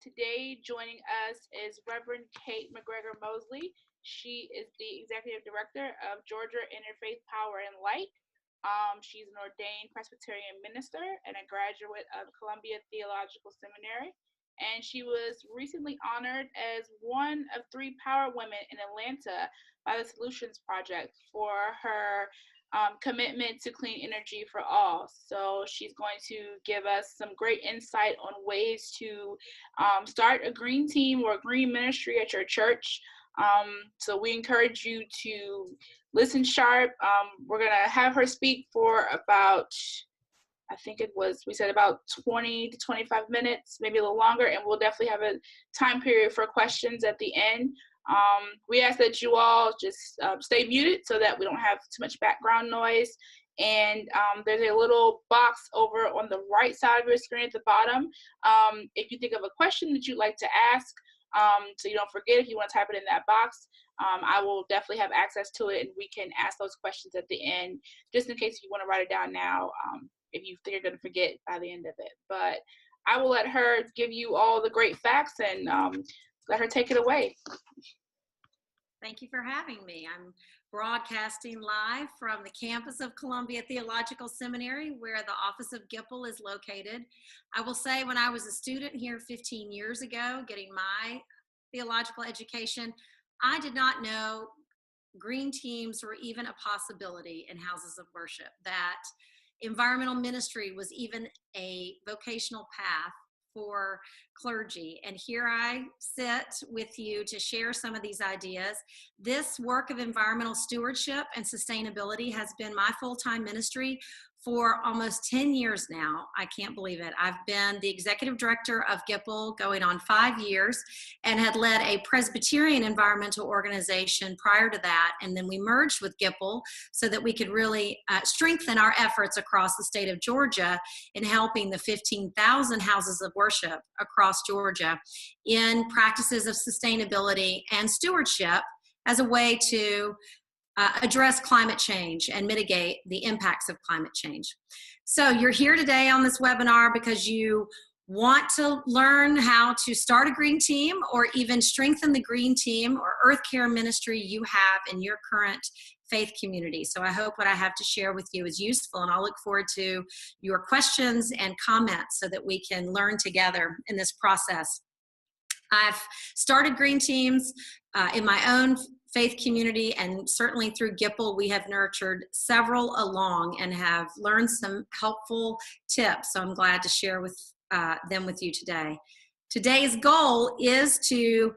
Today, joining us is Reverend Kate McGregor Mosley. She is the Executive Director of Georgia Interfaith Power and Light. She's an ordained Presbyterian minister and a graduate of Columbia Theological Seminary. And she was recently honored as one of 3 Power Women in Atlanta by the Solutions Project for her commitment to clean energy for all. So she's going to give us some great insight on ways to start a green team or a green ministry at your church. So we encourage you to listen sharp. We're going to have her speak for about, I think we said about 20 to 25 minutes, maybe a little longer, and we'll definitely have a time period for questions at the end. We ask that you all just stay muted so that we don't have too much background noise. And there's a little box over on the right side of your screen at the bottom. If you think of a question that you'd like to ask, so you don't forget, if you want to type it in that box, I will definitely have access to it, and we can ask those questions at the end, just in case you want to write it down now, if you think you're going to forget by the end of it. But I will let her give you all the great facts and let her take it away. Thank you for having me. I'm broadcasting live from the campus of Columbia Theological Seminary, where the office of GIPL is located. I will say, when I was a student here 15 years ago, getting my theological education, I did not know green teams were even a possibility in houses of worship, that environmental ministry was even a vocational path for clergy. And here I sit with you to share some of these ideas. This work of environmental stewardship and sustainability has been my full-time ministry for almost 10 years now. I can't believe it. I've been the executive director of GIPL going on 5 years and had led a Presbyterian environmental organization prior to that. And then we merged with GIPL so that we could really strengthen our efforts across the state of Georgia in helping the 15,000 houses of worship across Georgia in practices of sustainability and stewardship as a way to address climate change and mitigate the impacts of climate change. So you're here today on this webinar because you want to learn how to start a green team or even strengthen the green team or earth care ministry you have in your current faith community. So I hope what I have to share with you is useful, and I'll look forward to your questions and comments so that we can learn together in this process. I've started green teams in my own faith community, and certainly through GIPL, we have nurtured several along and have learned some helpful tips. So I'm glad to share them with you today. Today's goal is to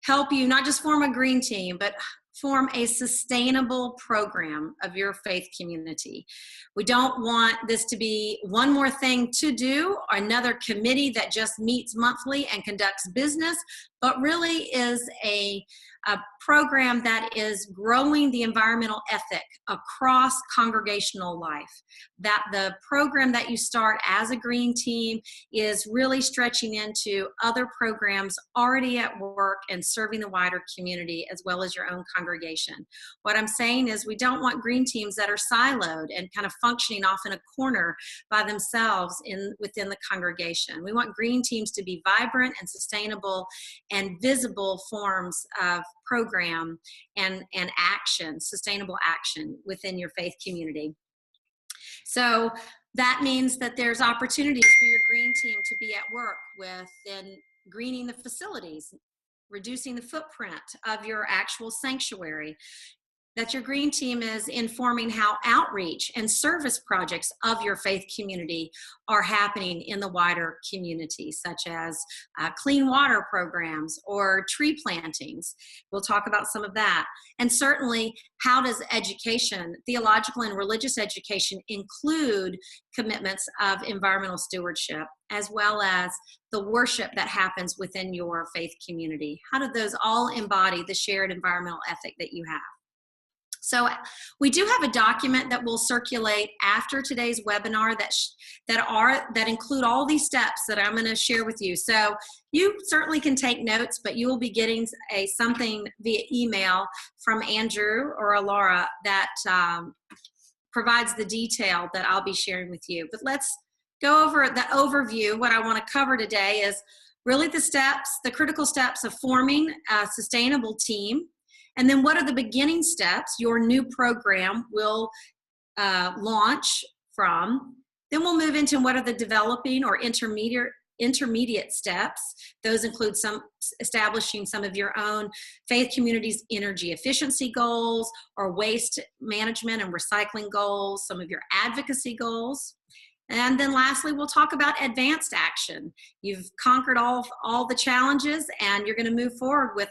help you not just form a green team, but form a sustainable program of your faith community. We don't want this to be one more thing to do or another committee that just meets monthly and conducts business, but really is a program that is growing the environmental ethic across congregational life. That the program that you start as a green team is really stretching into other programs already at work and serving the wider community as well as your own congregation. What I'm saying is we don't want green teams that are siloed and kind of functioning off in a corner by themselves within the congregation. We want green teams to be vibrant and sustainable and visible forms of program and action, sustainable action within your faith community. So that means that there's opportunities for your green team to be at work within greening the facilities, reducing the footprint of your actual sanctuary, that your green team is informing how outreach and service projects of your faith community are happening in the wider community, such as clean water programs or tree plantings. We'll talk about some of that. And certainly, how does education, theological and religious education, include commitments of environmental stewardship, as well as the worship that happens within your faith community? How do those all embody the shared environmental ethic that you have? So we do have a document that will circulate after today's webinar that include all these steps that I'm going to share with you. So you certainly can take notes, but you will be getting something via email from Andrew or Laura that provides the detail that I'll be sharing with you. But let's go over the overview. What I want to cover today is Really the critical steps of forming a sustainable team. And then what are the beginning steps your new program will launch from. Then we'll move into what are the developing or intermediate steps. Those include establishing some of your own faith community's energy efficiency goals or waste management and recycling goals, some of your advocacy goals. And then lastly, we'll talk about advanced action. You've conquered all the challenges and you're going to move forward with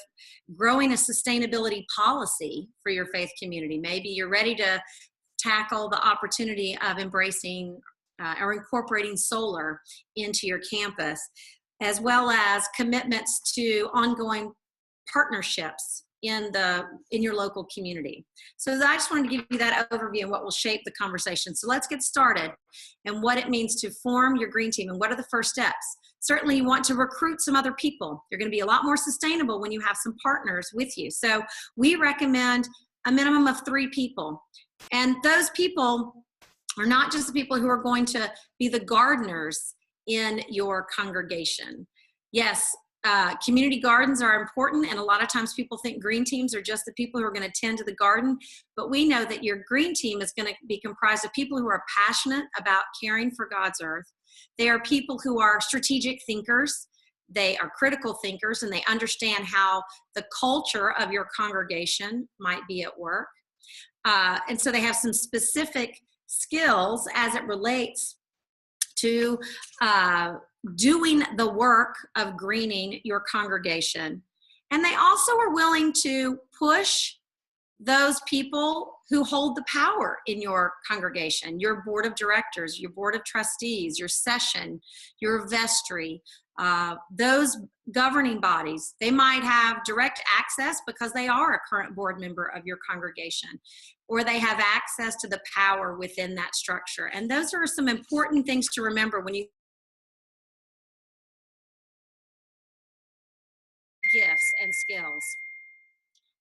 growing a sustainability policy for your faith community. Maybe you're ready to tackle the opportunity of embracing or incorporating solar into your campus, as well as commitments to ongoing partnerships in your local community. So I just wanted to give you that overview and what will shape the conversation. So let's get started and what it means to form your green team and what are the first steps. Certainly you want to recruit some other people. You're going to be a lot more sustainable when you have some partners with you. So we recommend a minimum of 3 people. And those people are not just the people who are going to be the gardeners in your congregation. Yes, community gardens are important, and a lot of times people think green teams are just the people who are going to tend to the garden, but we know that your green team is going to be comprised of people who are passionate about caring for God's earth. They are people who are strategic thinkers. They are critical thinkers, and they understand how the culture of your congregation might be at work. And so they have some specific skills as it relates to doing the work of greening your congregation. And they also are willing to push those people who hold the power in your congregation, your board of directors, your board of trustees, your session, your vestry, those governing bodies. They might have direct access because they are a current board member of your congregation, or they have access to the power within that structure. And those are some important things to remember when you gifts and skills.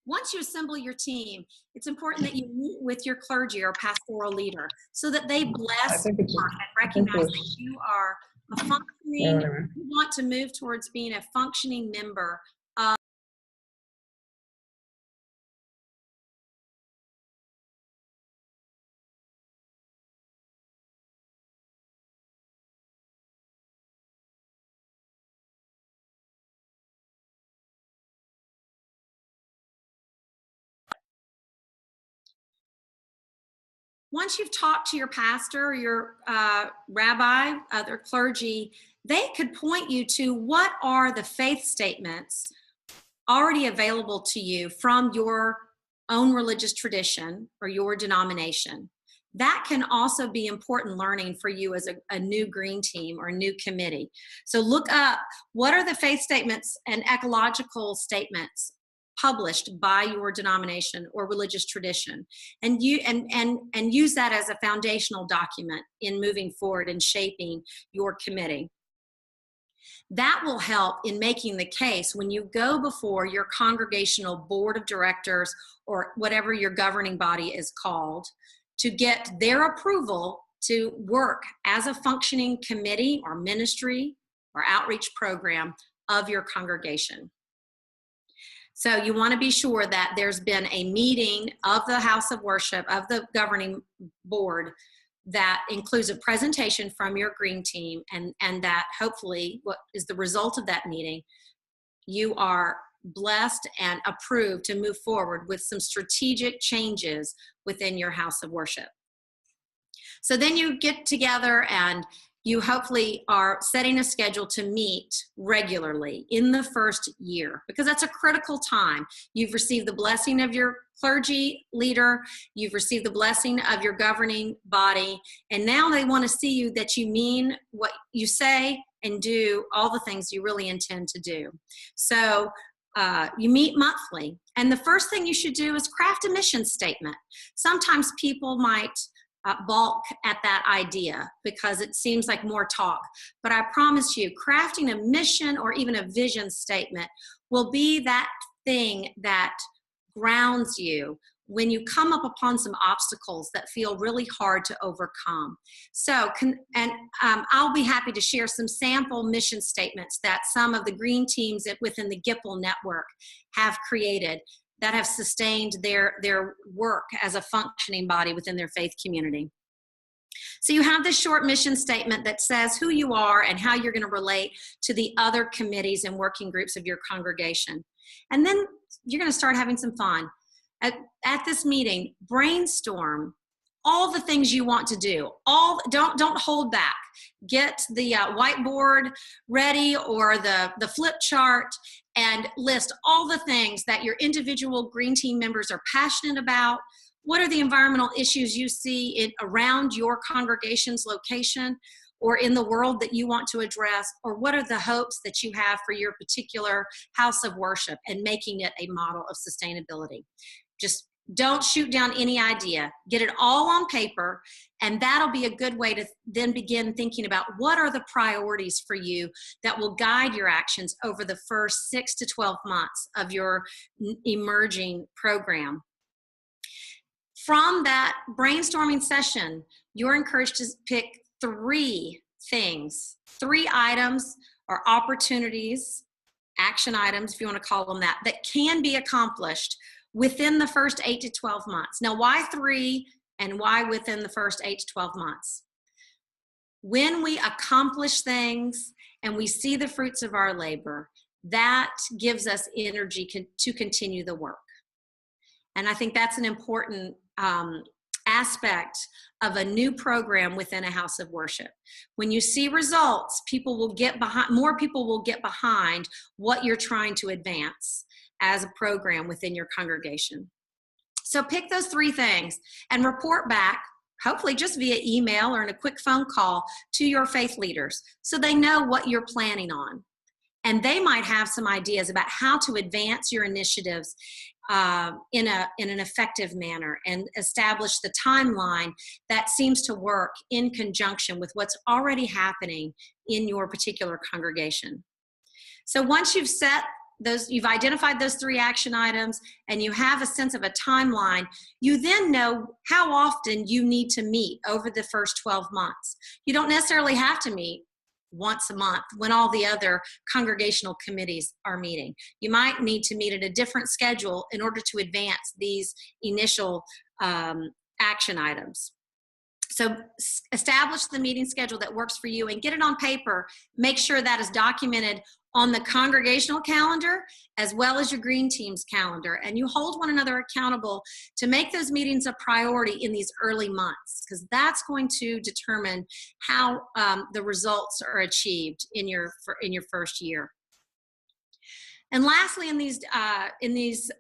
Once you assemble your team, it's important that you meet with your clergy or pastoral leader so that they bless and recognize that you are a functioning, you want to move towards being a functioning member of Once you've talked to your pastor or your rabbi, other clergy, they could point you to what are the faith statements already available to you from your own religious tradition or your denomination. That can also be important learning for you as a new green team or new committee. So look up what are the faith statements and ecological statements published by your denomination or religious tradition, and use that as a foundational document in moving forward and shaping your committee. That will help in making the case when you go before your congregational board of directors or whatever your governing body is called to get their approval to work as a functioning committee or ministry or outreach program of your congregation. So you want to be sure that there's been a meeting of the house of worship, of the governing board, that includes a presentation from your green team, and that hopefully what is the result of that meeting, you are blessed and approved to move forward with some strategic changes within your house of worship. So then you get together and you hopefully are setting a schedule to meet regularly in the first year, because that's a critical time. You've received the blessing of your clergy leader, you've received the blessing of your governing body, and now they want to see you that you mean what you say and do all the things you really intend to do. So you meet monthly, and the first thing you should do is craft a mission statement. Sometimes people might balk at that idea because it seems like more talk. But I promise you, crafting a mission or even a vision statement will be that thing that grounds you when you come up upon some obstacles that feel really hard to overcome. So, I'll be happy to share some sample mission statements that some of the green teams within the GIPL network have created that have sustained their work as a functioning body within their faith community. So you have this short mission statement that says who you are and how you're going to relate to the other committees and working groups of your congregation. And then you're going to start having some fun. At this meeting, brainstorm all the things you want to do. Don't hold back. Get the whiteboard ready or the flip chart and list all the things that your individual green team members are passionate about. What are the environmental issues you see around your congregation's location or in the world that you want to address? Or what are the hopes that you have for your particular house of worship and making it a model of sustainability? Just don't shoot down any idea. Get it all on paper, and that'll be a good way to then begin thinking about what are the priorities for you that will guide your actions over the first 6 to 12 months of your emerging program. From that brainstorming session, you're encouraged to pick 3 things, 3 items or opportunities, action items, if you want to call them that can be accomplished within the first 8 to 12 months. Now, why 3 and why within the first 8 to 12 months? When we accomplish things and we see the fruits of our labor, that gives us energy to continue the work. And I think that's an important aspect of a new program within a house of worship. When you see results, more people will get behind what you're trying to advance as a program within your congregation. So pick those 3 things and report back, hopefully just via email or in a quick phone call to your faith leaders so they know what you're planning on. And they might have some ideas about how to advance your initiatives in an effective manner and establish the timeline that seems to work in conjunction with what's already happening in your particular congregation. So once you've identified those 3 action items and you have a sense of a timeline, you then know how often you need to meet over the first 12 months. You don't necessarily have to meet once a month when all the other congregational committees are meeting. You might need to meet at a different schedule in order to advance these initial action items. So establish the meeting schedule that works for you and get it on paper. Make sure that is documented on the congregational calendar as well as your green team's calendar, and you hold one another accountable to make those meetings a priority in these early months, because that's going to determine how the results are achieved in your first year. And lastly, in these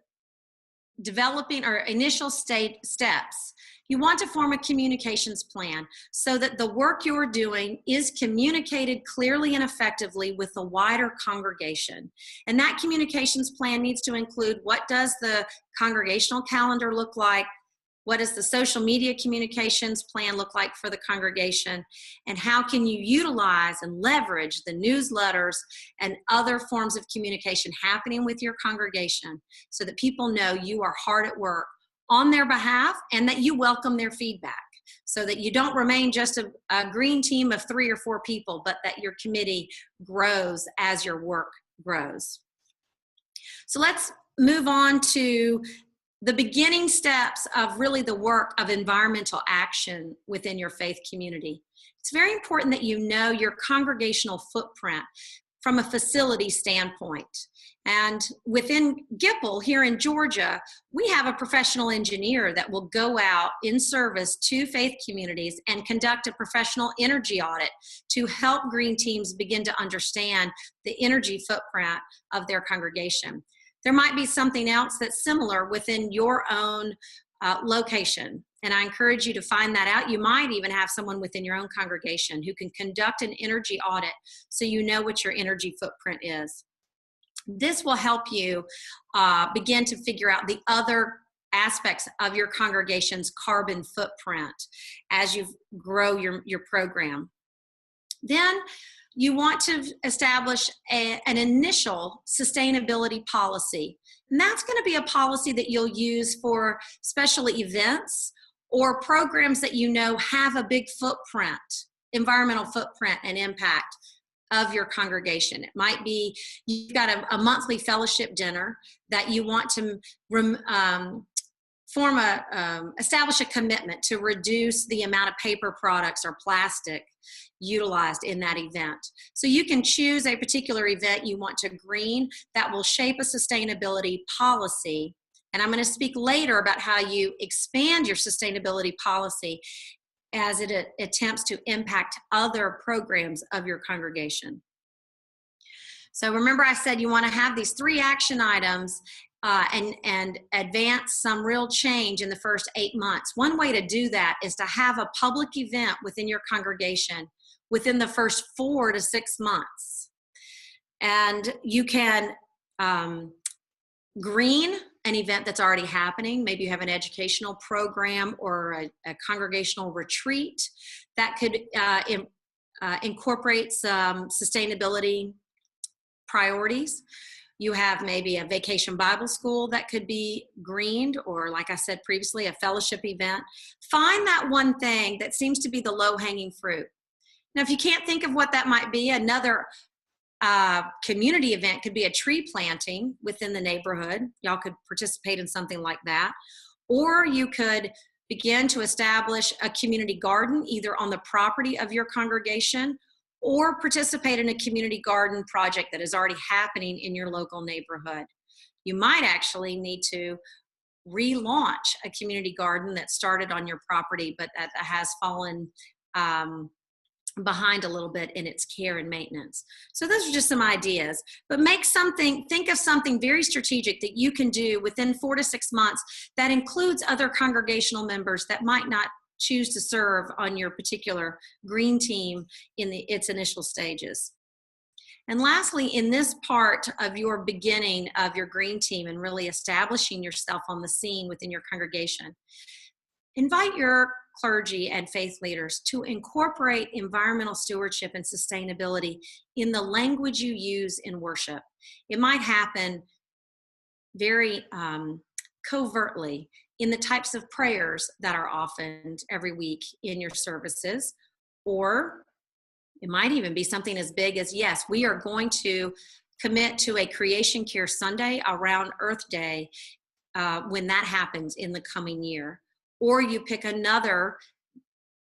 developing or initial steps, you want to form a communications plan so that the work you're doing is communicated clearly and effectively with the wider congregation. And that communications plan needs to include what does the congregational calendar look like, what does the social media communications plan look like for the congregation, and how can you utilize and leverage the newsletters and other forms of communication happening with your congregation so that people know you are hard at work on their behalf and that you welcome their feedback, so that you don't remain just a green team of 3 or 4 people, but that your committee grows as your work grows. So let's move on to the beginning steps of really the work of environmental action within your faith community. It's very important that you know your congregational footprint from a facility standpoint. And within GIPL here in Georgia, we have a professional engineer that will go out in service to faith communities and conduct a professional energy audit to help green teams begin to understand the energy footprint of their congregation. There might be something else that's similar within your own location, and I encourage you to find that out. You might even have someone within your own congregation who can conduct an energy audit so you know what your energy footprint is. This will help you begin to figure out the other aspects of your congregation's carbon footprint as you grow your program. Then you want to establish an initial sustainability policy. And that's going to be a policy that you'll use for special events or programs that you know have a big footprint, environmental footprint and impact of your congregation. It might be you've got a monthly fellowship dinner that you want to establish a commitment to reduce the amount of paper products or plastic utilized in that event. So you can choose a particular event you want to green that will shape a sustainability policy. And I'm going to speak later about how you expand your sustainability policy as it attempts to impact other programs of your congregation. So remember I said you want to have these 3 action items and advance some real change in the first 8 months. One way to do that is to have a public event within your congregation within the first 4 to 6 months. And you can green an event that's already happening. Maybe you have an educational program or a congregational retreat that could incorporate some sustainability priorities. You have maybe a vacation Bible school that could be greened, or like I said previously, a fellowship event. Find that one thing that seems to be the low-hanging fruit. Now, if you can't think of what that might be, another community event could be a tree planting within the neighborhood. Y'all could participate in something like that. Or you could begin to establish a community garden either on the property of your congregation or participate in a community garden project that is already happening in your local neighborhood. You might actually need to relaunch a community garden that started on your property but that has fallen behind a little bit in its care and maintenance. So those are just some ideas, but think of something very strategic that you can do within 4 to 6 months that includes other congregational members that might not choose to serve on your particular green team in its initial stages. And lastly, in this part of your beginning of your green team and really establishing yourself on the scene within your congregation, invite your clergy and faith leaders to incorporate environmental stewardship and sustainability in the language you use in worship. It might happen very covertly in the types of prayers that are offered every week in your services, or it might even be something as big as, yes, we are going to commit to a Creation Care Sunday around Earth Day when that happens in the coming year. Or you pick another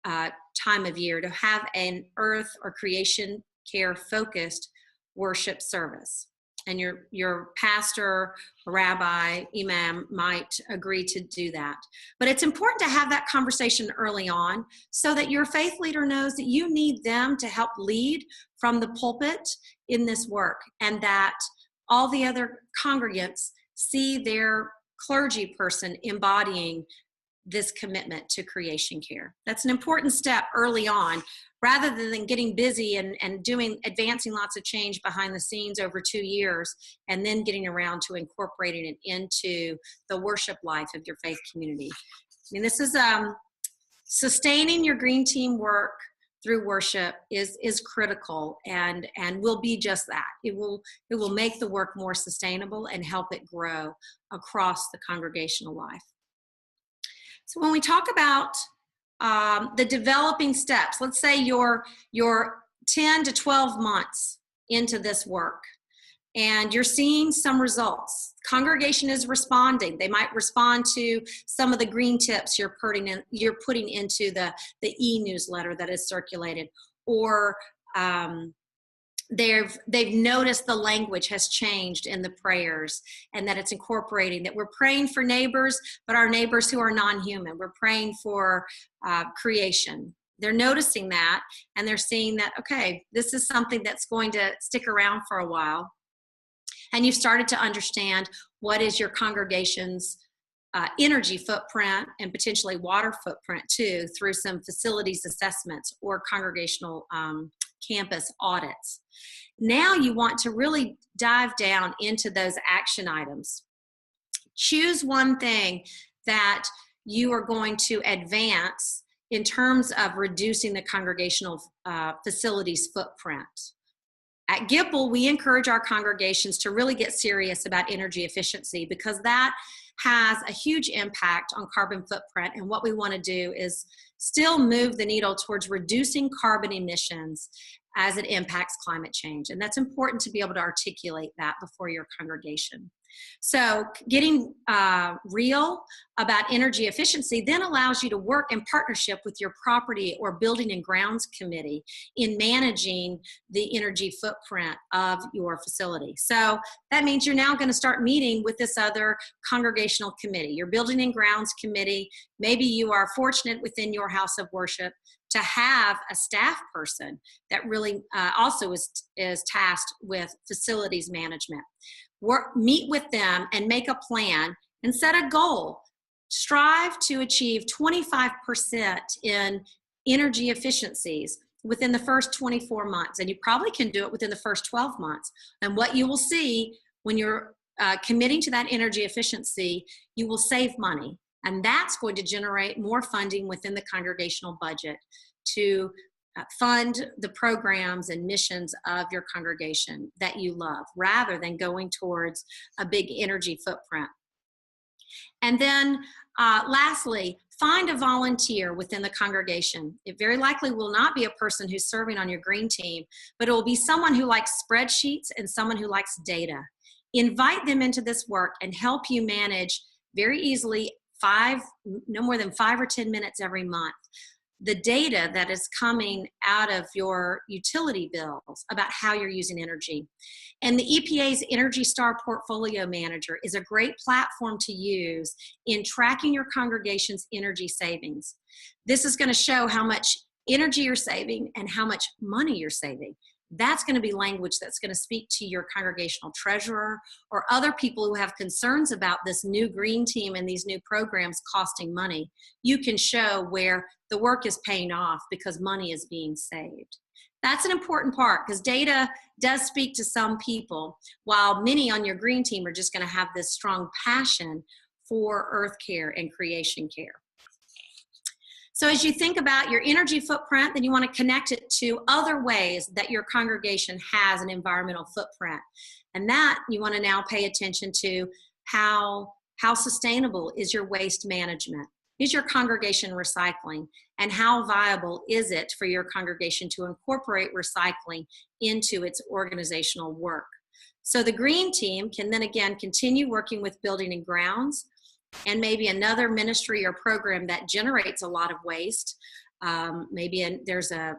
time of year to have an earth or creation care focused worship service. And your pastor, rabbi, imam might agree to do that. But it's important to have that conversation early on so that your faith leader knows that you need them to help lead from the pulpit in this work, and that all the other congregants see their clergy person embodying this commitment to creation care. That's an important step early on, rather than getting busy and advancing lots of change behind the scenes over 2 years and then getting around to incorporating it into the worship life of your faith community. I mean, this is sustaining your green team work through worship is critical and will be just that. It will make the work more sustainable and help it grow across the congregational life. So when we talk about the developing steps, let's say you're 10 to 12 months into this work and you're seeing some results. Congregation is responding. They might respond to some of the green tips you're putting into the e-newsletter that is circulated, or they've noticed the language has changed in the prayers and that it's incorporating that we're praying for neighbors, but our neighbors who are non-human. We're praying for creation. They're noticing that and they're seeing that, okay, this is something that's going to stick around for a while. And you've started to understand what is your congregation's energy footprint and potentially water footprint too, through some facilities assessments or congregational campus audits. Now you want to really dive down into those action items. Choose one thing that you are going to advance in terms of reducing the congregational facilities footprint. At GIPL, we encourage our congregations to really get serious about energy efficiency because that has a huge impact on carbon footprint. And what we want to do is still move the needle towards reducing carbon emissions as it impacts climate change. And that's important to be able to articulate that before your congregation. So getting real about energy efficiency then allows you to work in partnership with your property or building and grounds committee in managing the energy footprint of your facility. So that means you're now going to start meeting with this other congregational committee, your building and grounds committee. Maybe you are fortunate within your house of worship to have a staff person that really also is tasked with facilities management. Meet with them and make a plan and set a goal. Strive to achieve 25% in energy efficiencies within the first 24 months. And you probably can do it within the first 12 months. And what you will see when you're committing to that energy efficiency, you will save money. And that's going to generate more funding within the congregational budget to fund the programs and missions of your congregation that you love, rather than going towards a big energy footprint. And then lastly, find a volunteer within the congregation. It very likely will not be a person who's serving on your green team, but it will be someone who likes spreadsheets and someone who likes data. Invite them into this work and help you manage very easily no more than 5 or 10 minutes every month, the data that is coming out of your utility bills about how you're using energy. And the EPA's Energy Star Portfolio Manager is a great platform to use in tracking your congregation's energy savings. This is going to show how much energy you're saving and how much money you're saving. That's going to be language that's going to speak to your congregational treasurer or other people who have concerns about this new green team and these new programs costing money. You can show where the work is paying off because money is being saved. That's an important part because data does speak to some people, while many on your green team are just going to have this strong passion for earth care and creation care. So as you think about your energy footprint, then you want to connect it to other ways that your congregation has an environmental footprint. And that you want to now pay attention to how sustainable is your waste management? Is your congregation recycling? And how viable is it for your congregation to incorporate recycling into its organizational work? So the green team can then again continue working with building and grounds, and maybe another ministry or program that generates a lot of waste. There's a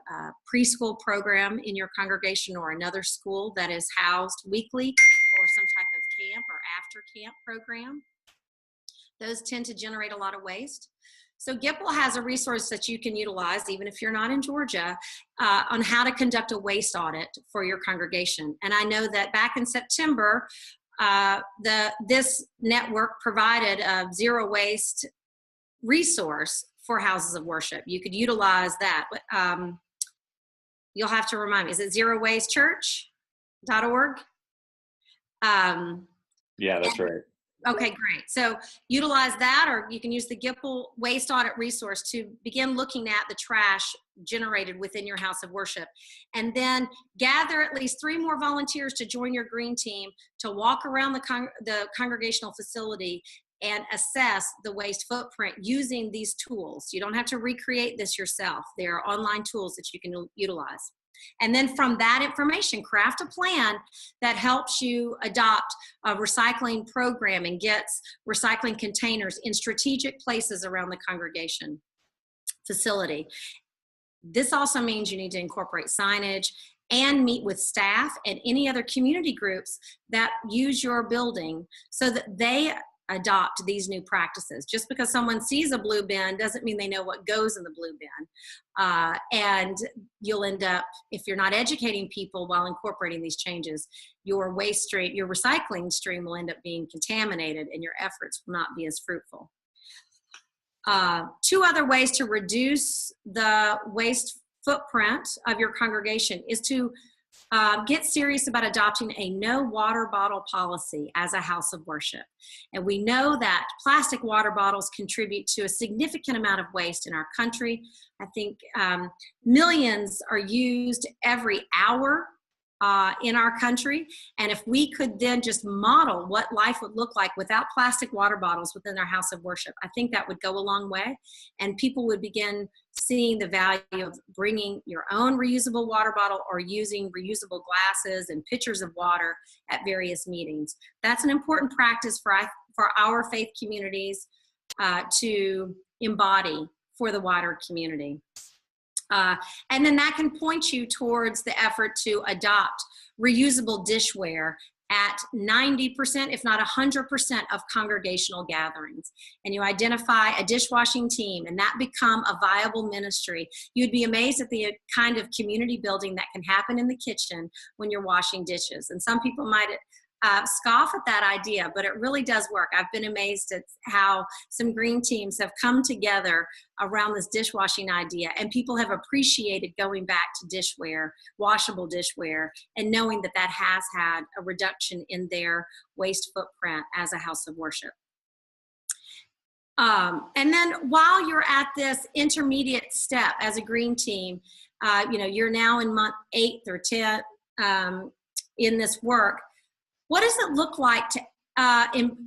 preschool program in your congregation or another school that is housed weekly, or some type of camp or after camp program. Those tend to generate a lot of waste. So GIPL has a resource that you can utilize, even if you're not in Georgia, on how to conduct a waste audit for your congregation. And I know that back in September, this network provided a zero waste resource for houses of worship. You could utilize that. You'll have to remind me, is it zerowastechurch.org? Yeah, that's right. Okay, great. So utilize that, or you can use the GIPL waste audit resource to begin looking at the trash generated within your house of worship. And then gather at least 3 more volunteers to join your green team to walk around the congregational facility and assess the waste footprint using these tools. You don't have to recreate this yourself. There are online tools that you can utilize. And then from that information, craft a plan that helps you adopt a recycling program and gets recycling containers in strategic places around the congregation facility. This also means you need to incorporate signage and meet with staff and any other community groups that use your building so that they adopt these new practices. Just because someone sees a blue bin doesn't mean they know what goes in the blue bin. And you'll end up, if you're not educating people while incorporating these changes, your waste stream, your recycling stream will end up being contaminated and your efforts will not be as fruitful. 2 other ways to reduce the waste footprint of your congregation is to get serious about adopting a no water bottle policy as a house of worship. And we know that plastic water bottles contribute to a significant amount of waste in our country. I think millions are used every hour in our country. And if we could then just model what life would look like without plastic water bottles within our house of worship, I think that would go a long way. And people would begin seeing the value of bringing your own reusable water bottle or using reusable glasses and pitchers of water at various meetings. That's an important practice for our faith communities to embody for the wider community. And then that can point you towards the effort to adopt reusable dishware at 90%, if not 100% of congregational gatherings. And you identify a dishwashing team and that become a viable ministry. You'd be amazed at the kind of community building that can happen in the kitchen when you're washing dishes. And some people might scoff at that idea, but it really does work. I've been amazed at how some green teams have come together around this dishwashing idea, and people have appreciated going back to dishware, washable dishware, and knowing that that has had a reduction in their waste footprint as a house of worship. And then while you're at this intermediate step as a green team, you're now in month 8 or 10 in this work. What does it look like to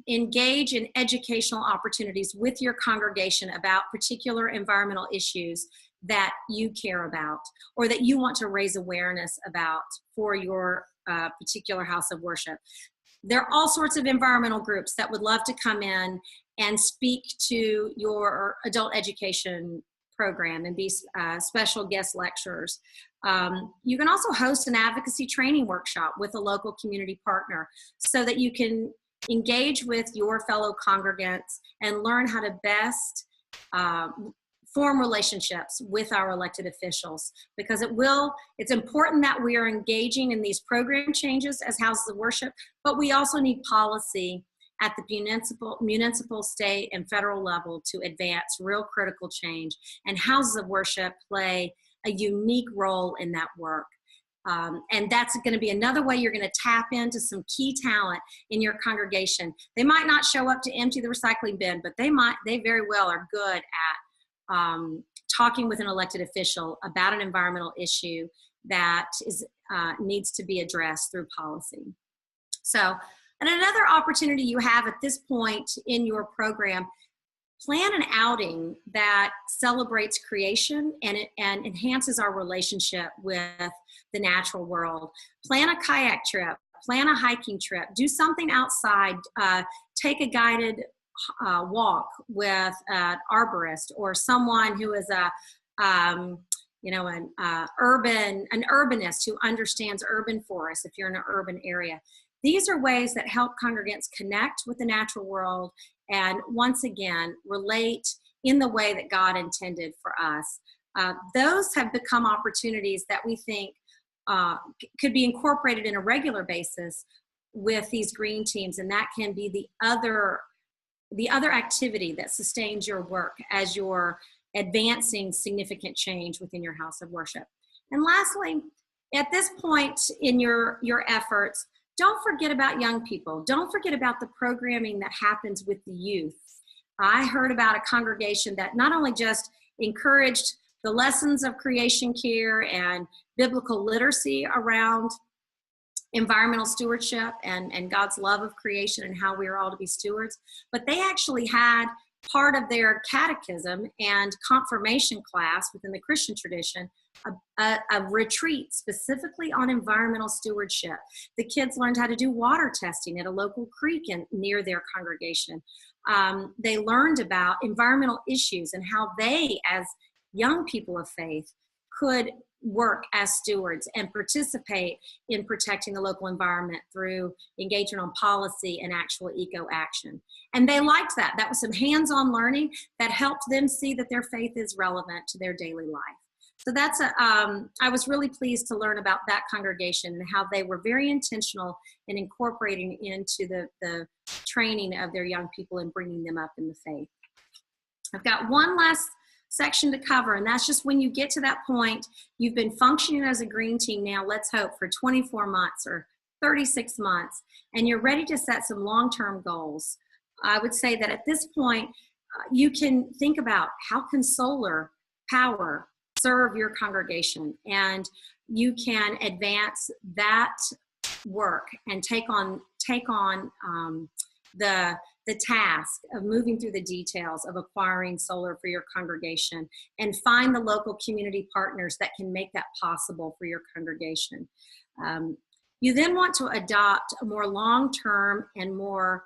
engage in educational opportunities with your congregation about particular environmental issues that you care about or that you want to raise awareness about for your particular house of worship? There are all sorts of environmental groups that would love to come in and speak to your adult education program and be special guest lecturers. You can also host an advocacy training workshop with a local community partner so that you can engage with your fellow congregants and learn how to best form relationships with our elected officials, because it's important that we are engaging in these program changes as houses of worship, but we also need policy at the municipal, state, and federal level to advance real critical change. And houses of worship play a unique role in that work. And that's going to be another way you're going to tap into some key talent in your congregation. They might not show up to empty the recycling bin, but they very well are good at talking with an elected official about an environmental issue that needs to be addressed through policy. So, and another opportunity you have at this point in your program, plan an outing that celebrates creation and enhances our relationship with the natural world. Plan a kayak trip, plan a hiking trip, do something outside, take a guided walk with an arborist or someone who is an urbanist who understands urban forests if you're in an urban area. These are ways that help congregants connect with the natural world and once again relate in the way that God intended for us. Those have become opportunities that we think could be incorporated in a regular basis with these green teams, and that can be the other activity that sustains your work as you're advancing significant change within your house of worship. And lastly, at this point in your efforts, don't forget about young people. Don't forget about the programming that happens with the youth. I heard about a congregation that not only just encouraged the lessons of creation care and biblical literacy around environmental stewardship and God's love of creation and how we are all to be stewards, but they actually had part of their catechism and confirmation class within the Christian tradition, a retreat specifically on environmental stewardship. The kids learned how to do water testing at a local creek near their congregation. They learned about environmental issues and how they, as young people of faith, could work as stewards and participate in protecting the local environment through engagement on policy and actual eco-action. And they liked that. That was some hands-on learning that helped them see that their faith is relevant to their daily life. So that's I was really pleased to learn about that congregation and how they were very intentional in incorporating into the training of their young people and bringing them up in the faith. I've got one last section to cover, and that's just when you get to that point, you've been functioning as a green team now, let's hope, for 24 months or 36 months, and you're ready to set some long-term goals. I would say that at this point, you can think about how can solar power serve your congregation, and you can advance that work and take on the task of moving through the details of acquiring solar for your congregation, and find the local community partners that can make that possible for your congregation. You then want to adopt a more long-term and more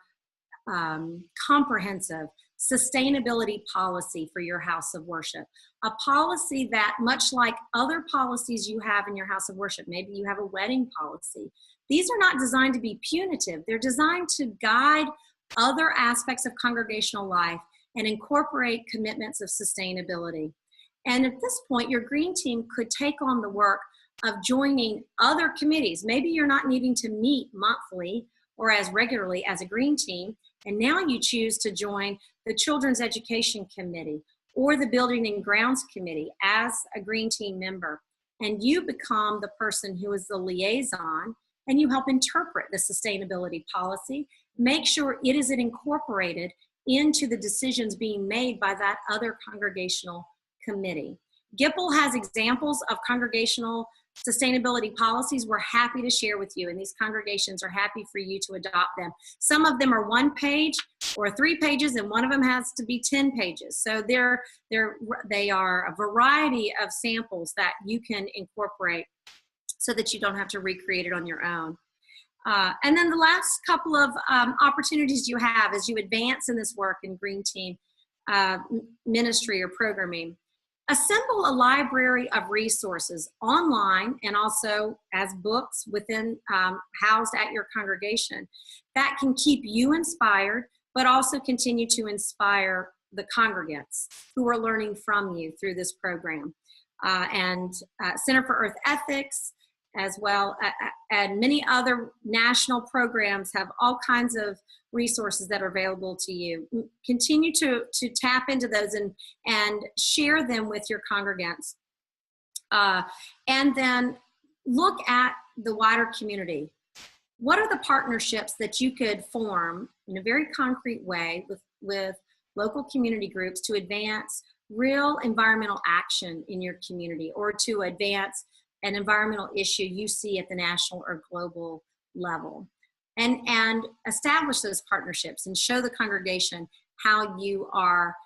comprehensive sustainability policy for your house of worship. A policy that, much like other policies you have in your house of worship, maybe you have a wedding policy, these are not designed to be punitive. They're designed to guide other aspects of congregational life and incorporate commitments of sustainability. And at this point, your green team could take on the work of joining other committees. Maybe you're not needing to meet monthly or as regularly as a green team, and now you choose to join the Children's Education Committee or the Building and Grounds Committee as a green team member. And you become the person who is the liaison, and you help interpret the sustainability policy, make sure it is incorporated into the decisions being made by that other congregational committee. GIPL has examples of congregational sustainability policies we're happy to share with you, and these congregations are happy for you to adopt them. Some of them are 1 page or 3 pages, and one of them has to be 10 pages. So they are a variety of samples that you can incorporate so that you don't have to recreate it on your own. And then the last couple of opportunities you have as you advance in this work in Green Team ministry or programming. Assemble a library of resources online and also as books within housed at your congregation that can keep you inspired, but also continue to inspire the congregants who are learning from you through this program. And Center for Earth Ethics, as well, and many other national programs have all kinds of resources that are available to you. Continue to tap into those and share them with your congregants. And then look at the wider community. What are the partnerships that you could form in a very concrete way with local community groups to advance real environmental action in your community, or to advance an environmental issue you see at the national or global level? And establish those partnerships and show the congregation how you are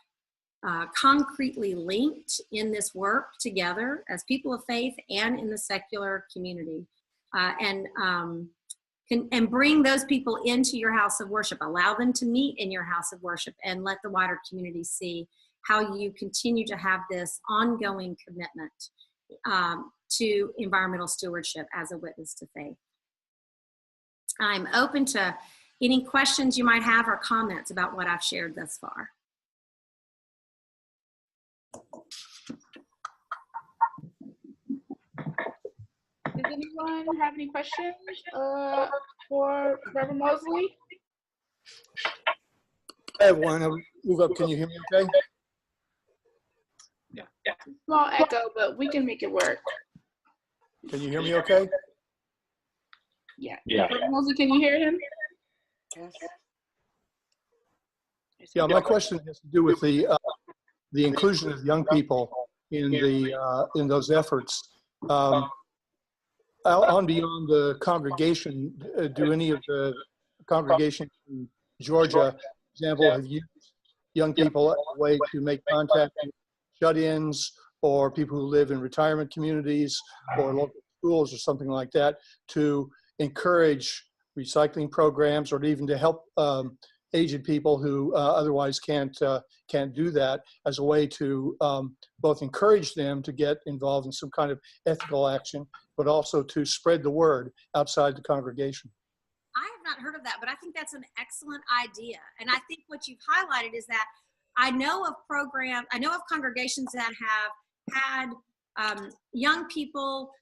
concretely linked in this work together as people of faith and in the secular community. And bring those people into your house of worship. Allow them to meet in your house of worship, and let the wider community see how you continue to have this ongoing commitment to environmental stewardship as a witness to faith. I'm open to any questions you might have or comments about what I've shared thus far. Does anyone have any questions for Reverend Mosley? I have one. I'll move up. Can you hear me okay? Yeah. Small echo, but we can make it work. Can you hear me okay? Yeah. Reverend Mosley, can you hear him? Yes. Yeah, my question has to do with the inclusion of young people in those efforts. On beyond the congregation, do any of the congregations in Georgia, for example, have used young people as a way to make contact with shut-ins or people who live in retirement communities or local schools or something like that, to encourage recycling programs, or even to help aged people who otherwise can't do that, as a way to both encourage them to get involved in some kind of ethical action, but also to spread the word outside the congregation? I have not heard of that, but I think that's an excellent idea. And I think what you've highlighted is that I know of congregations that have had young people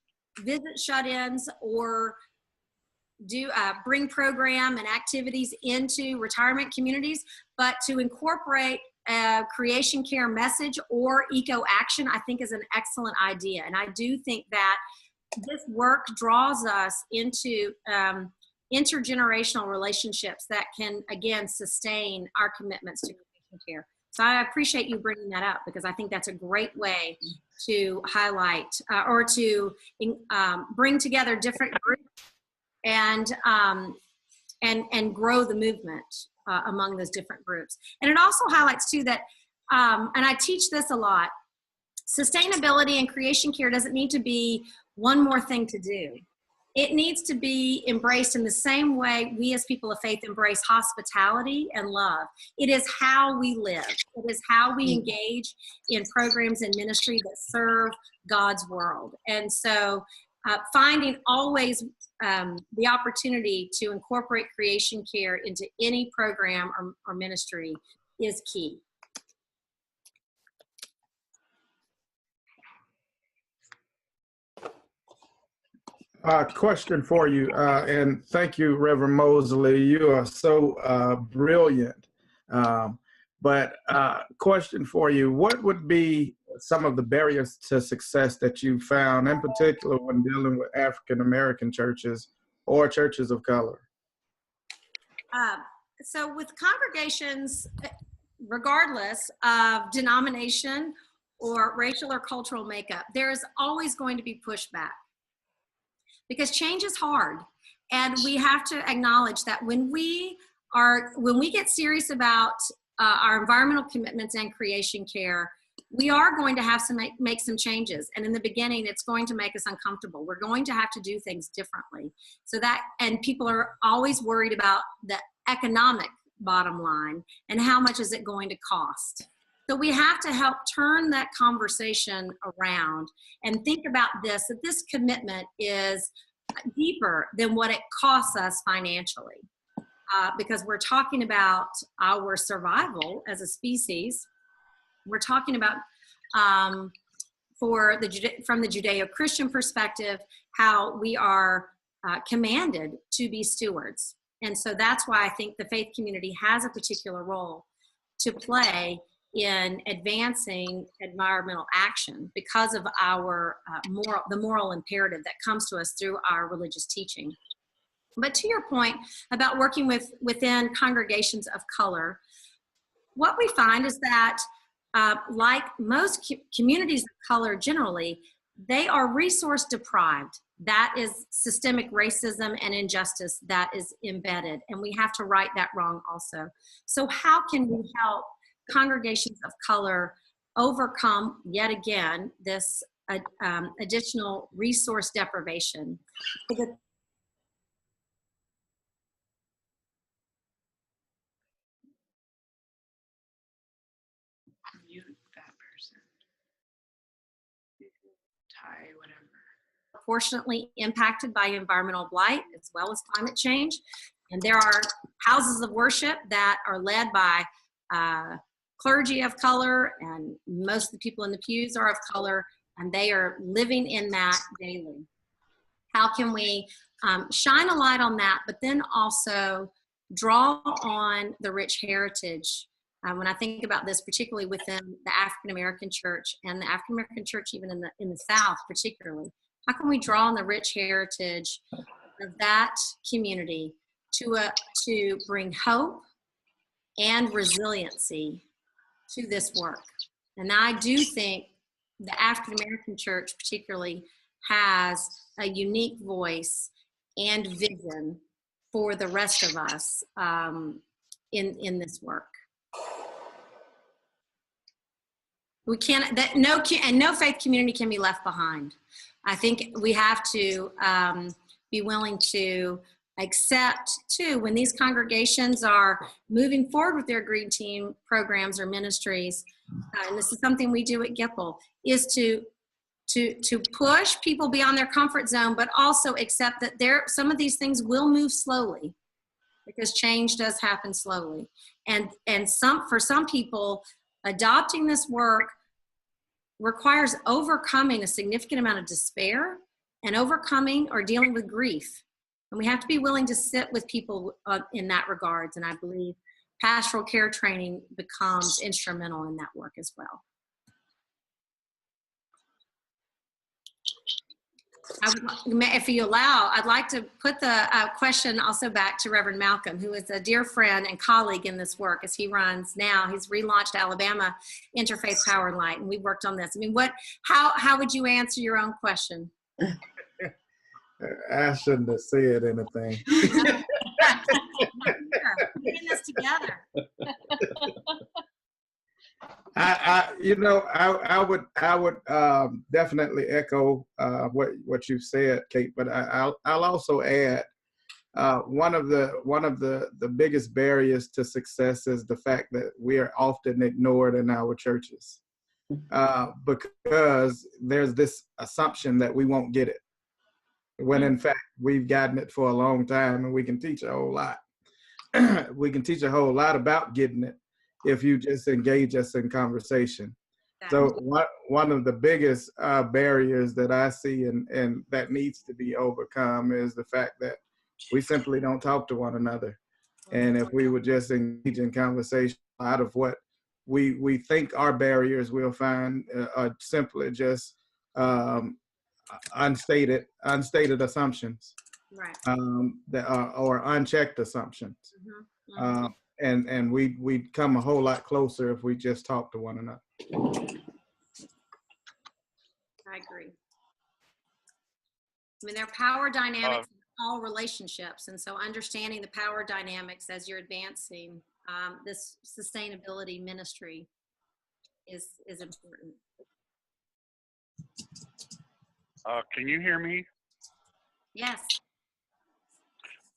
visit shut-ins or do bring program and activities into retirement communities, but to incorporate creation care message or eco action, I think is an excellent idea. And I do think that this work draws us into intergenerational relationships that can, again, sustain our commitments to creation care. So I appreciate you bringing that up, because I think that's a great way to highlight or to bring together different groups and grow the movement among those different groups. And it also highlights too that, and I teach this a lot, sustainability and creation care doesn't need to be one more thing to do. It needs to be embraced in the same way we as people of faith embrace hospitality and love. It is how we live. It is how we engage in programs and ministry that serve God's world. And so finding always the opportunity to incorporate creation care into any program or ministry is key. Question for you, and thank you, Reverend Mosley. You are so brilliant. But question for you, what would be some of the barriers to success that you found, in particular when dealing with African-American churches or churches of color? So with congregations, regardless of denomination or racial or cultural makeup, there is always going to be pushback, because change is hard. And we have to acknowledge that when we get serious about our environmental commitments and creation care, we are going to have to make some changes. And in the beginning, it's going to make us uncomfortable. We're going to have to do things differently. So that, and people are always worried about the economic bottom line and how much is it going to cost. So we have to help turn that conversation around and think about this, that this commitment is deeper than what it costs us financially. Because we're talking about our survival as a species. We're talking about, from the Judeo-Christian perspective, how we are commanded to be stewards. And so that's why I think the faith community has a particular role to play in advancing environmental action because of our the moral imperative that comes to us through our religious teaching. But to your point about working within congregations of color, what we find is that like most communities of color generally, they are resource deprived. That is systemic racism and injustice that is embedded, and we have to right that wrong also. So how can we help congregations of color overcome, yet again, this additional resource deprivation? Mute that person. Tie, whatever. Proportionately impacted by environmental blight as well as climate change. And there are houses of worship that are led by clergy of color, and most of the people in the pews are of color, and they are living in that daily. How can we shine a light on that, but then also draw on the rich heritage? When I think about this, particularly within the African-American church and the African-American church even in the South particularly, how can we draw on the rich heritage of that community to bring hope and resiliency to this work? And I do think the African-American church particularly has a unique voice and vision for the rest of us in this work. We can't, no faith community can be left behind. I think we have to be willing to accept too, when these congregations are moving forward with their Green Team programs or ministries, and this is something we do at GIPL, is to push people beyond their comfort zone, but also accept that some of these things will move slowly, because change does happen slowly. And for some people, adopting this work requires overcoming a significant amount of despair and overcoming or dealing with grief. And we have to be willing to sit with people in that regards. And I believe pastoral care training becomes instrumental in that work as well. If you allow, I'd like to put the question also back to Reverend Malcolm, who is a dear friend and colleague in this work as he runs now. He's relaunched Alabama Interfaith Power and Light, and we worked on this. I mean, how would you answer your own question? I shouldn't have said anything. We're in this together. I would definitely echo what you said, Kate. But I'll also add one of the biggest barriers to success is the fact that we are often ignored in our churches because there's this assumption that we won't get it, when in fact we've gotten it for a long time, and we can teach a whole lot. We can teach a whole lot about getting it if you just engage us in conversation. So one of the biggest barriers that I see and that needs to be overcome is the fact that we simply don't talk to one another. And if we would just engage in conversation out of what we think are barriers, we'll find are simply just unstated assumptions, Right. that are, or unchecked assumptions. And we'd come a whole lot closer if we just talk to one another. I agree. I mean, there are power dynamics in all relationships, and so understanding the power dynamics as you're advancing this sustainability ministry is important. Can you hear me? Yes.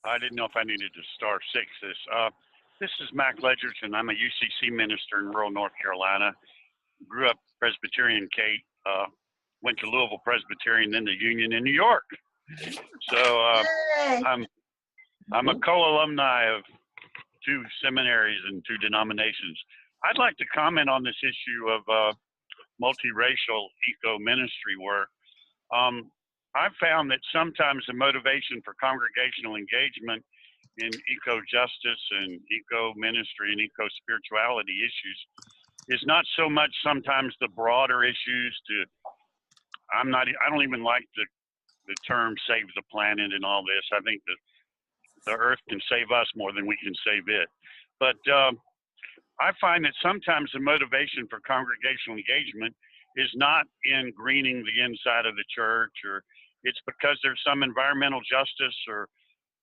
I didn't know if I needed to star six this. This is Mac Ledgerton. I'm a UCC minister in rural North Carolina. Grew up Presbyterian, Kate. Went to Louisville Presbyterian, then the Union in New York. So I'm a co-alumni of 2 seminaries and 2 denominations. I'd like to comment on this issue of multiracial eco-ministry work. I've found that sometimes the motivation for congregational engagement in eco-justice and eco-ministry and eco-spirituality issues is not so much sometimes the broader issues I don't even like the term save the planet and all this. I think that the earth can save us more than we can save it. But I find that sometimes the motivation for congregational engagement is not in greening the inside of the church, or it's because there's some environmental justice or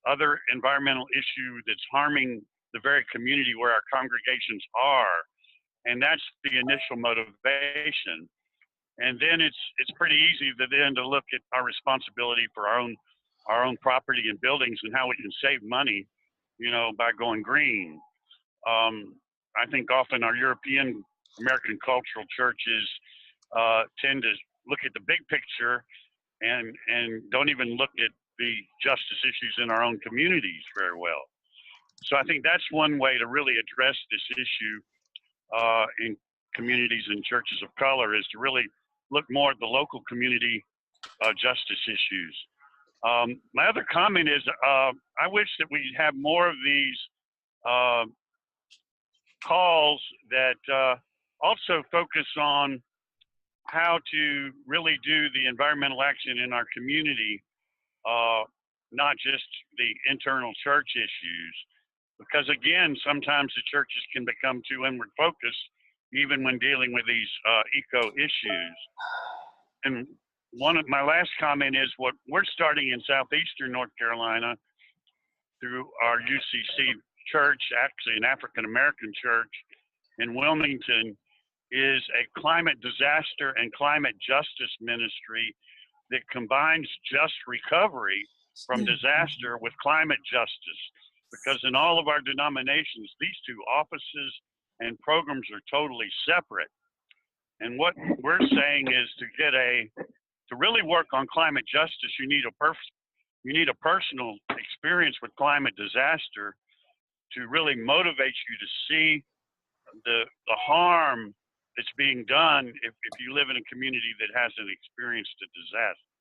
other environmental issue that's harming the very community where our congregations are. And that's the initial motivation. And then it's pretty easy to look at our responsibility for our own property and buildings and how we can save money, by going green. I think often our European American cultural churches tend to look at the big picture and don't even look at the justice issues in our own communities very well. So I think that's one way to really address this issue in communities and churches of color, is to really look more at the local community justice issues. My other comment is I wish that we have more of these calls that also focus on how to really do the environmental action in our community, not just the internal church issues. Because again, sometimes the churches can become too inward focused, even when dealing with these eco issues. And my last comment is what we're starting in southeastern North Carolina through our UCC church, actually an African American church in Wilmington, is a climate disaster and climate justice ministry that combines just recovery from disaster with climate justice. Because in all of our denominations, these 2 offices and programs are totally separate. And what we're saying is to really work on climate justice, you need a personal experience with climate disaster to really motivate you to see the harm that's being done if you live in a community that hasn't experienced a disaster.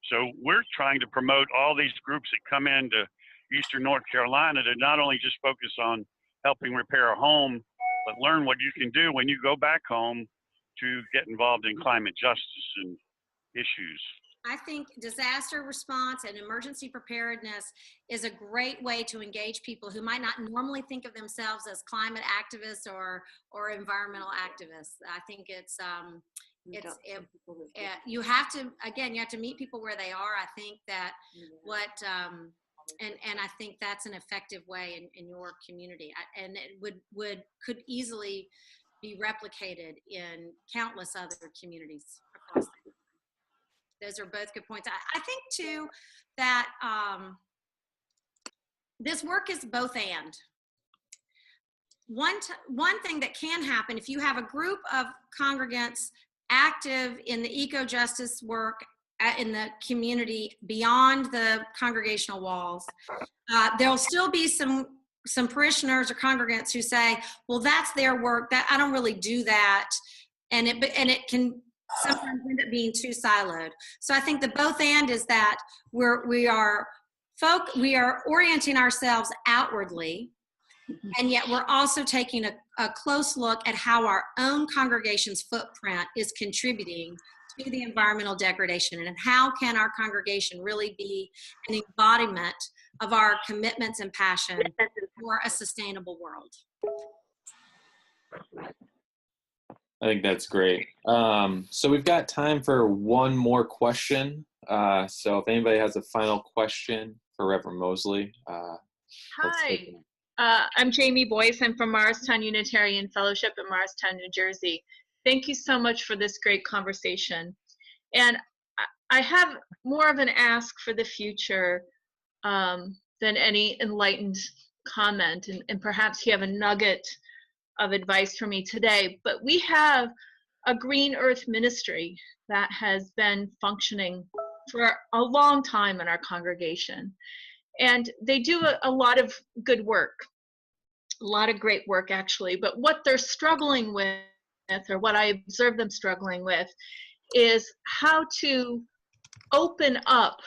So we're trying to promote all these groups that come into Eastern North Carolina to not only just focus on helping repair a home, but learn what you can do when you go back home to get involved in climate justice and issues. I think disaster response and emergency preparedness is a great way to engage people who might not normally think of themselves as climate activists or environmental activists. I think you have to meet people where they are. I think that and I think that's an effective way in your community, and it could easily be replicated in countless other communities across the country. Those are both good points. I think too that this work is both and. One thing that can happen if you have a group of congregants active in the eco-justice work in the community beyond the congregational walls, there'll still be some parishioners or congregants who say, well, that's their work, that I don't really do that, and it can sometimes end up being too siloed. So I think the both and is that we are orienting ourselves outwardly, and yet we're also taking a close look at how our own congregation's footprint is contributing to the environmental degradation, and how can our congregation really be an embodiment of our commitments and passion for a sustainable world. I think that's great. So we've got time for one more question. So if anybody has a final question for Reverend Mosley. Hi, I'm Jamie Boyce. I'm from Morristown Unitarian Fellowship in Morristown, New Jersey. Thank you so much for this great conversation. And I have more of an ask for the future than any enlightened comment. And perhaps you have a nugget of advice for me today. But we have a Green Earth ministry that has been functioning for a long time in our congregation. And they do a lot of good work, a lot of great work actually. But what they're struggling with, or what I observe them struggling with, is how to open up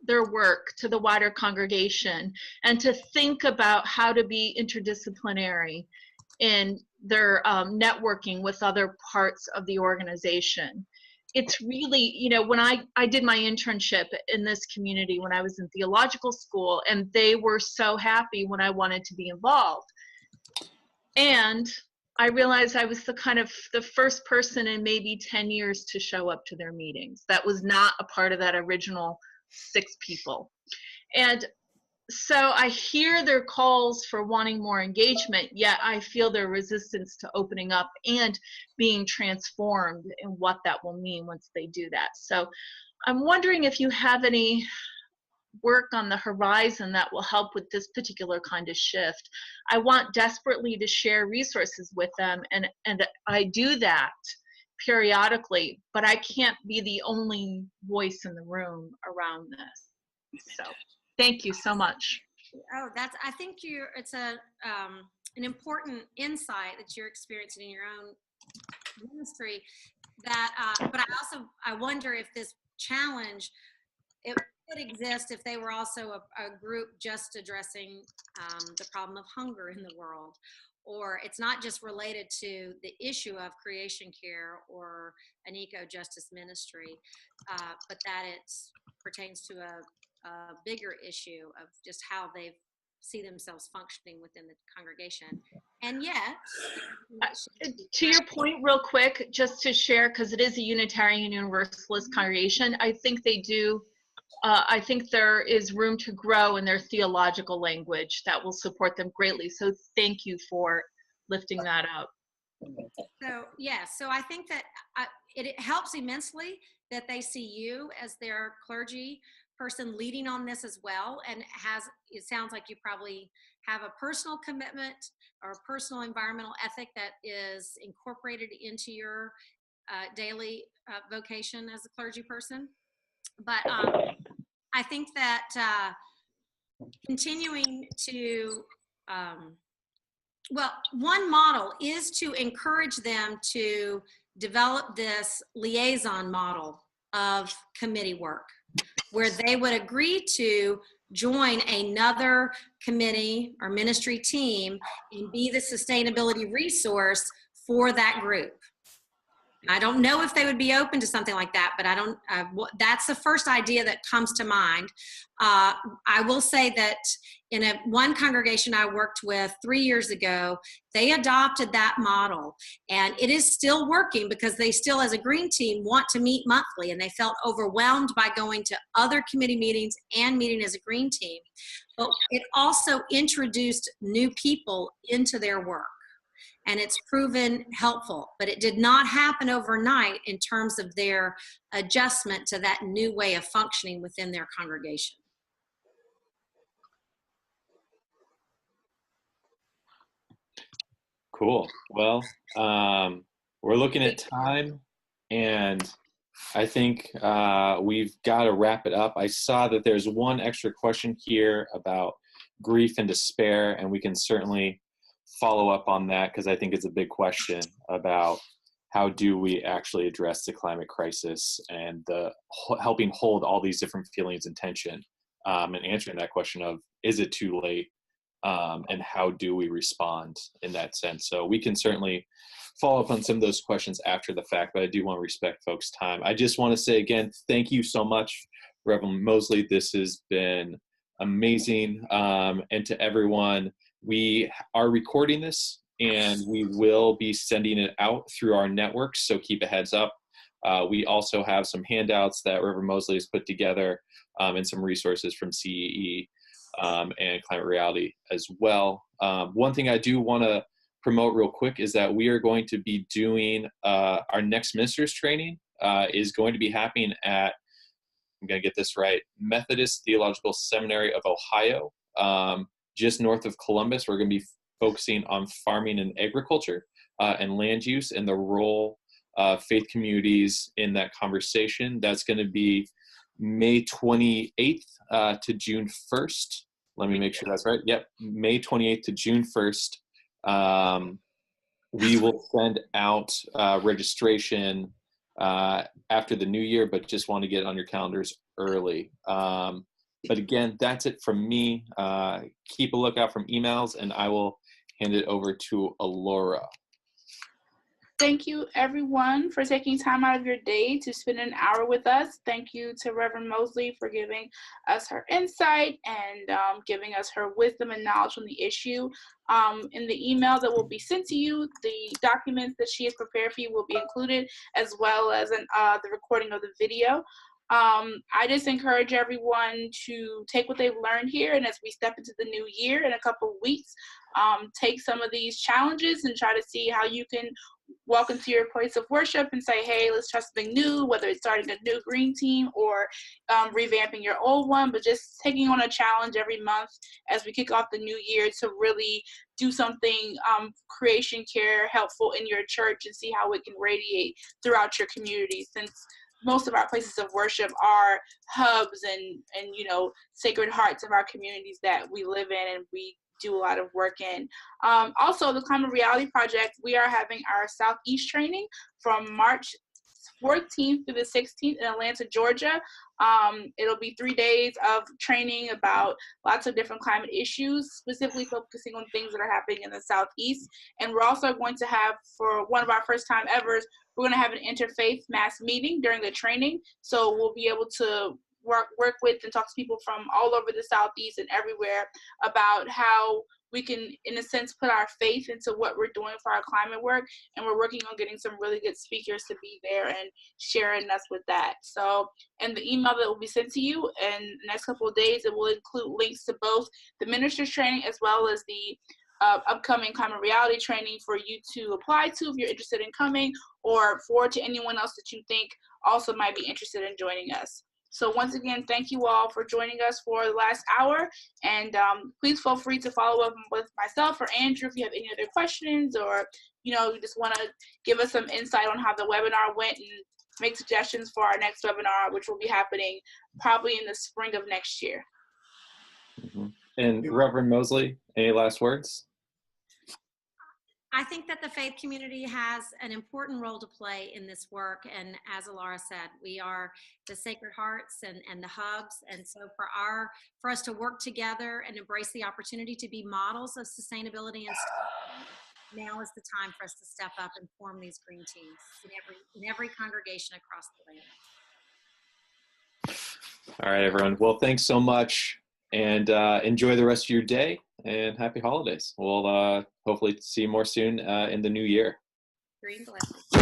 their work to the wider congregation and to think about how to be interdisciplinary in their networking with other parts of the organization. It's really, when I did my internship in this community when I was in theological school, and they were so happy when I wanted to be involved. And I realized I was the first person in maybe 10 years to show up to their meetings. That was not a part of that original 6 people. And so I hear their calls for wanting more engagement, yet I feel their resistance to opening up and being transformed in what that will mean once they do that. So I'm wondering if you have any work on the horizon that will help with this particular kind of shift. I want desperately to share resources with them, and I do that periodically, but I can't be the only voice in the room around this. So thank you so much. Oh, I think it's an important insight that you're experiencing in your own ministry. But I wonder if this challenge, it would exist if they were also a group just addressing the problem of hunger in the world, or it's not just related to the issue of creation care or an eco-justice ministry, but that it pertains to a bigger issue of just how they see themselves functioning within the congregation. And yet, to your point real quick, just to share, because it is a Unitarian Universalist congregation, I think they do, I think there is room to grow in their theological language that will support them greatly. So thank you for lifting that up. So I think that it helps immensely that they see you as their clergy person leading on this as well, and it sounds like you probably have a personal commitment or a personal environmental ethic that is incorporated into your daily vocation as a clergy person. But I think that continuing to, one model is to encourage them to develop this liaison model of committee work, where they would agree to join another committee or ministry team and be the sustainability resource for that group. I don't know if they would be open to something like that, but I don't, that's the first idea that comes to mind. I will say that in one congregation I worked with 3 years ago, they adopted that model, and it is still working because they still, as a green team, want to meet monthly, and they felt overwhelmed by going to other committee meetings and meeting as a green team. But it also introduced new people into their work, and it's proven helpful, but it did not happen overnight in terms of their adjustment to that new way of functioning within their congregation. Cool. Well, we're looking at time, and I think we've got to wrap it up. I saw that there's one extra question here about grief and despair, and we can certainly follow up on that because I think it's a big question about how do we actually address the climate crisis and the helping hold all these different feelings in tension, and answering that question of, is it too late? And how do we respond in that sense? So we can certainly follow up on some of those questions after the fact, but I do want to respect folks' time. I just want to say again, thank you so much, Reverend Mosley. This has been amazing. And to everyone, we are recording this and we will be sending it out through our networks, so keep a heads up. We also have some handouts that Reverend Mosley has put together, and some resources from CEE. And Climate Reality as well. One thing I do want to promote real quick is that we are going to be doing our next ministers training is going to be happening at, I'm going to get this right, Methodist Theological Seminary of Ohio, just north of Columbus. We're going to be focusing on farming and agriculture and land use and the role of faith communities in that conversation. That's going to be May 28th to June 1st. Let me make sure that's right. Yep, May 28th to June 1st. We will send out registration after the new year, but just want to get it on your calendars early. But again, that's it from me. Keep a lookout from emails, and I will hand it over to Alora. Thank you, everyone, for taking time out of your day to spend an hour with us. Thank you to Reverend Mosley for giving us her insight and giving us her wisdom and knowledge on the issue. In the email that will be sent to you, the documents that she has prepared for you will be included, as well as the recording of the video. I just encourage everyone to take what they've learned here, and as we step into the new year in a couple of weeks, take some of these challenges and try to see how you can walk into your place of worship and say, hey, let's try something new, whether it's starting a new green team or revamping your old one, but just taking on a challenge every month as we kick off the new year to really do something creation care helpful in your church and see how it can radiate throughout your community, since most of our places of worship are hubs and you know, sacred hearts of our communities that we live in and we do a lot of work in. Also, the Climate Reality Project, we are having our Southeast training from March 14th through the 16th in Atlanta, Georgia. It'll be 3 days of training about lots of different climate issues, specifically focusing on things that are happening in the Southeast. And we're also going to have, for one of our first time evers, we're going to have an interfaith mass meeting during the training. So we'll be able to work with and talk to people from all over the Southeast and everywhere about how we can, in a sense, put our faith into what we're doing for our climate work. And we're working on getting some really good speakers to be there and sharing us with that. So, and the email that will be sent to you in the next couple of days, it will include links to both the ministers training as well as the upcoming climate reality training for you to apply to if you're interested in coming, or forward to anyone else that you think also might be interested in joining us. So once again, thank you all for joining us for the last hour. And please feel free to follow up with myself or Andrew if you have any other questions, or you just want to give us some insight on how the webinar went and make suggestions for our next webinar, which will be happening probably in the spring of next year. Mm-hmm. And Reverend Mosley, any last words? I think that the faith community has an important role to play in this work. And as Alara said, we are the Sacred Hearts and the hubs. And so for us to work together and embrace the opportunity to be models of sustainability and now is the time for us to step up and form these green teams in every congregation across the land. All right, everyone. Well, thanks so much, and enjoy the rest of your day, and happy holidays. We'll hopefully see you more soon in the new year. Green blessings.